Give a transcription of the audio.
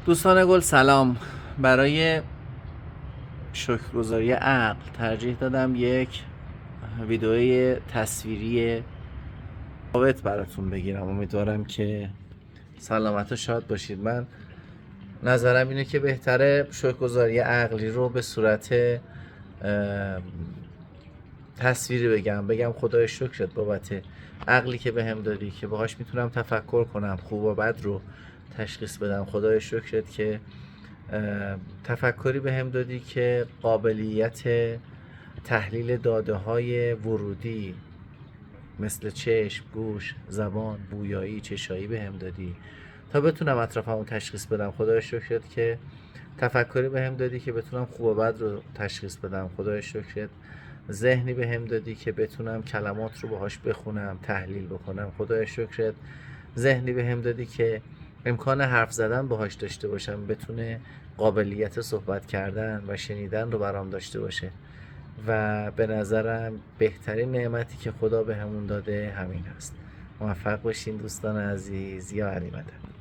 دوستان گل سلام. برای شکرگزاری عقل ترجیح دادم یک ویدئوی تصویری ثابت براتون بگیرم. امیدوارم که سلامت و شاد باشید. من نظرم اینه که بهتره شکرگزاری عقلی رو به صورت تصویری بگم خدای شکرت بابت عقلی که بهم دادی که باهاش میتونم تفکر کنم، خوب و بد رو تشخیص بدم. خدای شکرت که تفکری بهم دادی که قابلیت تحلیل داده های ورودی مثل چشم، گوش، زبان، بویایی، چشایی بهم دادی تا بتونم اطرافمو تشخیص بدم. خدای شکرت که تفکری بهم دادی که بتونم خوب و بد رو تشخیص بدم. خدای شکرت ذهنی بهم دادی که بتونم کلمات رو باهاش بخونم، تحلیل بکنم. خدای شکرت ذهنی بهم دادی که امکان حرف زدن باهاش داشته باشم، بتونه قابلیت صحبت کردن و شنیدن رو برام داشته باشه. و به نظرم بهترین نعمتی که خدا بهمون داده همین هست. موفق باشین دوستان عزیز. یا علی مدد.